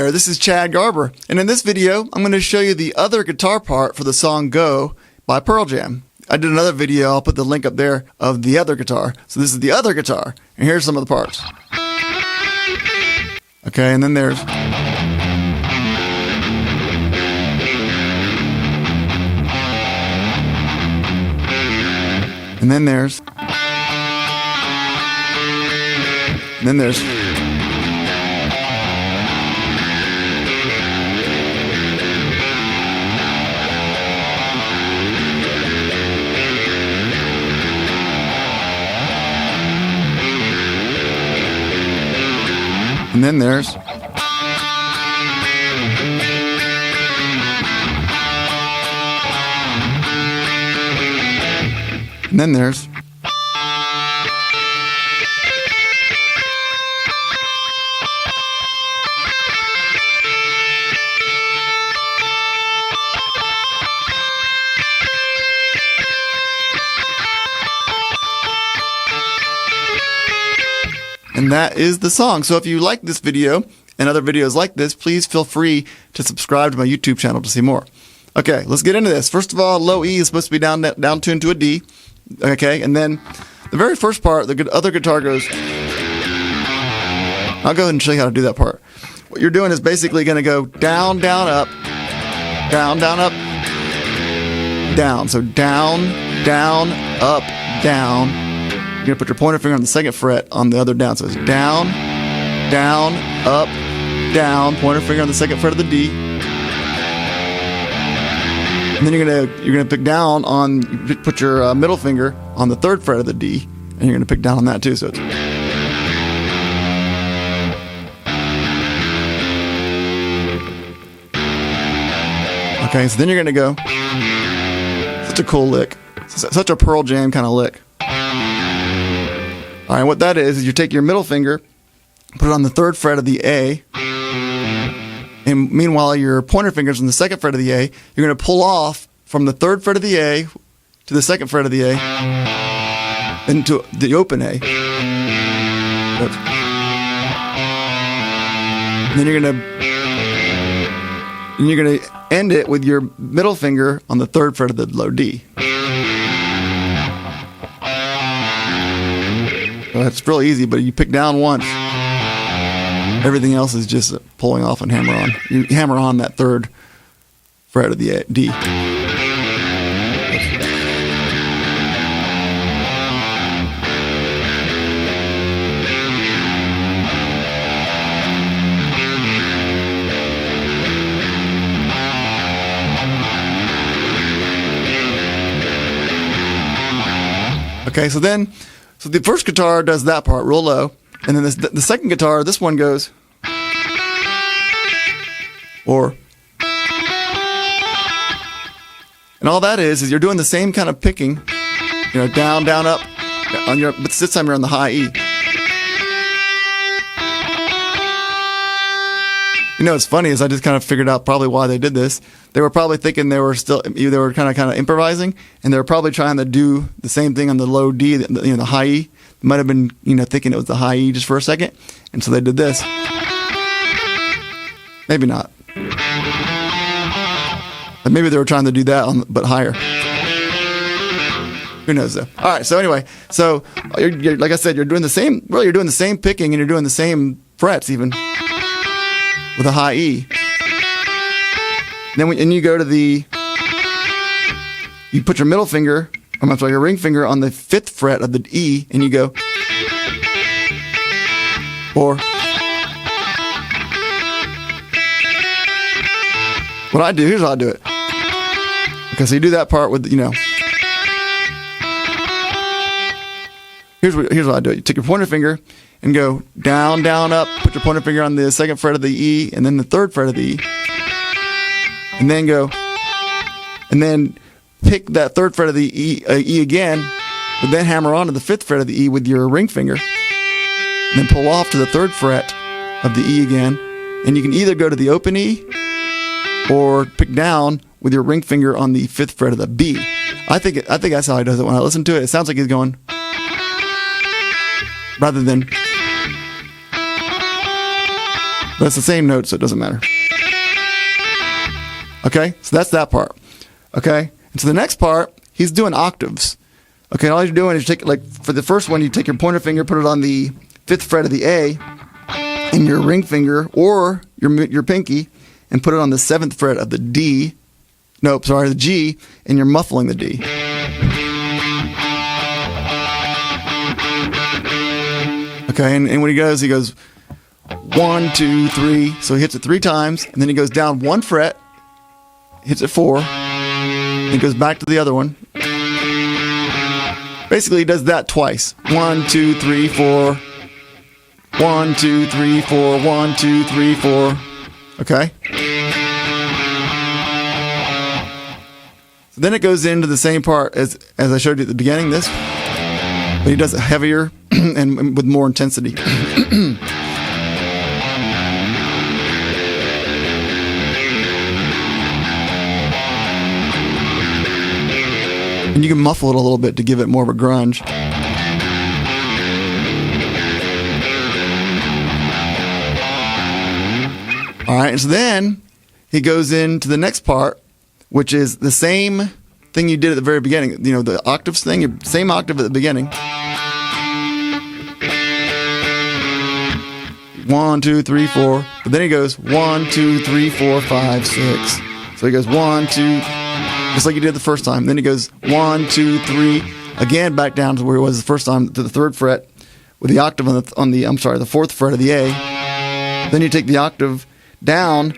there, this is Chad Garber, and in this video, I'm going to show you the other guitar part for the song Go by Pearl Jam. I did another video, I'll put the link up there, of the other guitar. So this is the other guitar, and here's some of the parts. Okay, and then there's... And then there's... And then there's... And then there's... And then there's... And that is the song. So if you like this video and other videos like this, please feel free to subscribe to my YouTube channel to see more. Okay, let's get into this. First of all, low E is supposed to be down tuned to a D. Okay, and then the very first part, the other guitar goes... I'll go ahead and show you how to do that part. What you're doing is basically going to go down, down, up, down, down, up, down. So down, down, up, down. You're going to put your pointer finger on the second fret on the other down. So it's down, down, up, down, pointer finger on the second fret of the D. And then you're gonna pick down on, put your middle finger on the third fret of the D, and you're gonna pick down on that too. So it's... Okay, so then you're gonna go... Such a cool lick. Such a Pearl Jam kind of lick. All right, what that is you take your middle finger, put it on the third fret of the A, and meanwhile your pointer finger's on the second fret of the A. You're going to pull off from the third fret of the A to the second fret of the A into the open A. And then you're going to end it with your middle finger on the third fret of the low D. It's real easy, but you pick down once. Everything else is just pulling off and hammer on. You hammer on that third fret of the D. Okay, so the first guitar does that part real low, and then the second guitar, this one goes, or, and all that is you're doing the same kind of picking, you know, down, down, up, on your, but this time you're on the high E. You know, what's funny is I just kind of figured out probably why they did this. They were probably thinking they were kind of improvising, and they were probably trying to do the same thing on the low D, the high E. They might have been, thinking it was the high E just for a second, and so they did this. Maybe not. But maybe they were trying to do that, but higher. Who knows though? All right. So anyway, you're, like I said, you're doing the same. Really, you're doing the same picking, and you're doing the same frets even. With a high E. Then and you go to you put your middle finger, your ring finger on the fifth fret of the E, and you go, or what I do, here's how I do it. Okay, so you do that part with, here's what I do. You take your pointer finger and go down, down, up. Put your pointer finger on the second fret of the E and then the third fret of the E. And then go, and then pick that third fret of the E again, but then hammer on to the fifth fret of the E with your ring finger. And then pull off to the third fret of the E again. And you can either go to the open E or pick down with your ring finger on the fifth fret of the B. I think that's how he does it. When I listen to it, it sounds like he's going, rather than But it's the same note, so it doesn't matter. Okay, so that's that part. Okay, and so the next part, he's doing octaves. Okay, all you're doing is take, like, for the first one, you take your pointer finger, put it on the 5th fret of the A, and your ring finger, or your pinky, and put it on the 7th fret of the D. Nope, sorry, the G, and you're muffling the D. Okay, and when he goes 1, 2, 3. So he hits it 3 times, and then he goes down 1 fret, hits it 4, and he goes back to the other one. Basically, he does that twice. 1, 2, 3, 4. 1, 2, 3, 4. 1, 2, 3, 4. Okay? So then it goes into the same part as I showed you at the beginning, this. But he does it heavier and with more intensity. And you can muffle it a little bit to give it more of a grunge. All right, and so then he goes into the next part, which is the same thing you did at the very beginning. You know, the octaves thing, same octave at the beginning. 1, 2, 3, 4. But then he goes 1, 2, 3, 4, 5, 6. So he goes 1, 2, just like he did the first time. Then he goes 1, 2, 3, again back down to where he was the first time, to the 3rd fret with the octave on the 4th fret of the A. Then you take the octave down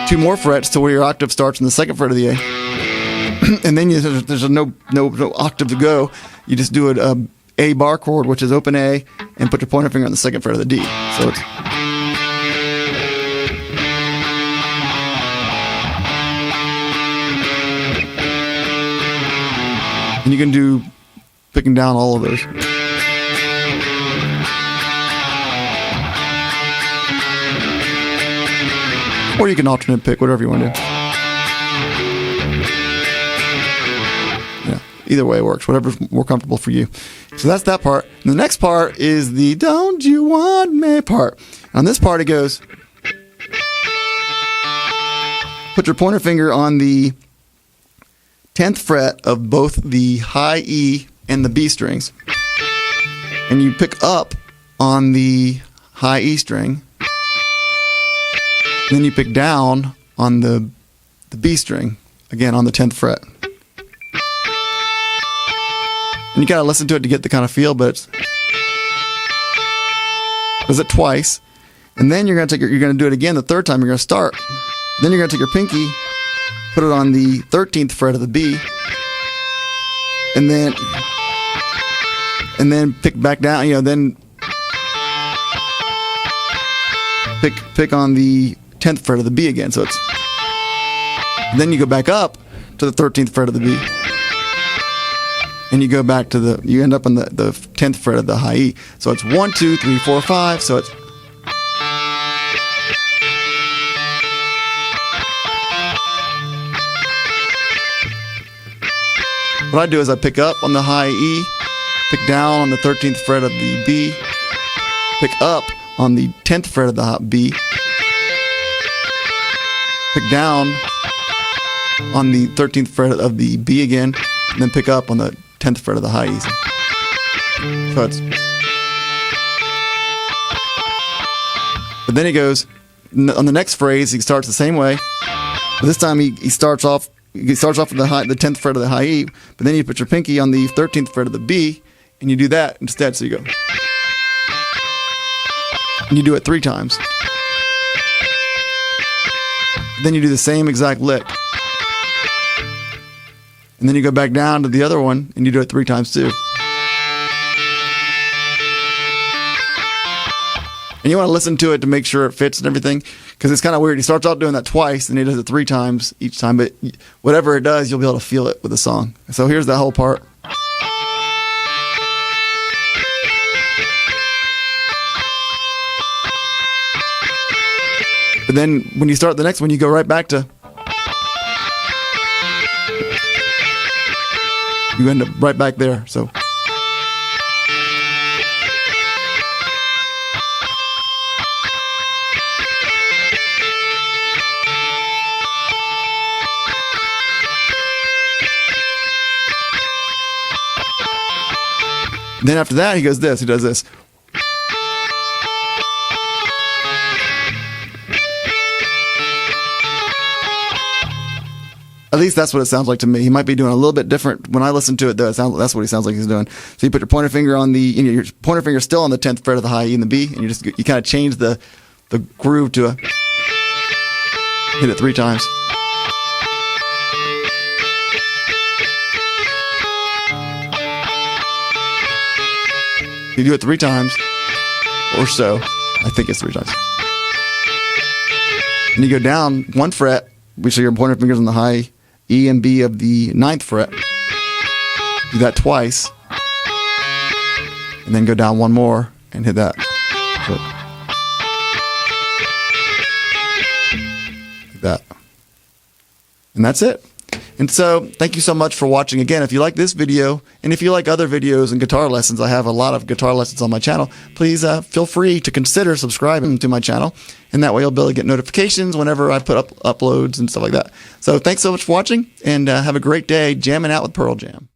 2 more frets to where your octave starts in the 2nd fret of the A. And then there's no octave to go. You just do a A bar chord, which is open A, and put your pointer finger on the 2nd fret of the D. So it's and you can do picking down all of those. Or you can alternate pick, whatever you want to do. Yeah, either way works, whatever's more comfortable for you. So that's that part. And the next part is the "Don't You Want Me" part. On this part, it goes, put your pointer finger on the 10th fret of both the high E and the B strings, and you pick up on the high E string. Then you pick down on the B string, again on the 10th fret. And you gotta listen to it to get the kind of feel, but does it twice. And then you're gonna do it again the 3rd time. You're gonna start. Then you're gonna take your pinky, put it on the 13th fret of the B, and then pick back down. You know, then pick on the 10th fret of the B again. So it's, then you go back up to the 13th fret of the B, and you go back to you end up on the 10th fret of the high E. So it's 1, 2, 3, 4, 5. So it's, what I do is I pick up on the high E, pick down on the 13th fret of the B, pick up on the 10th fret of the B, pick down on the 13th fret of the B again, and then pick up on the 10th fret of the high E. So it's, but then he goes, on the next phrase, he starts the same way. But this time he starts off with the 10th fret of the high E, but then you put your pinky on the 13th fret of the B, and you do that instead. So you go, and you do it 3 times. Then you do the same exact lick. And then you go back down to the other one, and you do it 3 times too. And you want to listen to it to make sure it fits and everything, because it's kind of weird. He starts out doing that twice, and he does it 3 times each time. But whatever it does, you'll be able to feel it with the song. So here's that whole part. But then when you start the next one, you go right back to, you end up right back there. So Then after that, he goes this. He does this. At least that's what it sounds like to me. He might be doing a little bit different. When I listen to it, though, that's what he sounds like he's doing. So you put your pointer finger on your pointer finger still on the 10th fret of the high E and the B, and you kind of change the groove to hit it 3 times. You do it 3 times or so. I think it's 3 times. And you go down 1 fret, so your pointer finger's on the high E and B of the 9th fret. Do that twice. And then go down 1 more and hit that. Like that. And that's it. And so, thank you so much for watching. Again, if you like this video, and if you like other videos and guitar lessons, I have a lot of guitar lessons on my channel, please feel free to consider subscribing to my channel. And that way you'll be able to get notifications whenever I put up uploads and stuff like that. So, thanks so much for watching, and have a great day jamming out with Pearl Jam.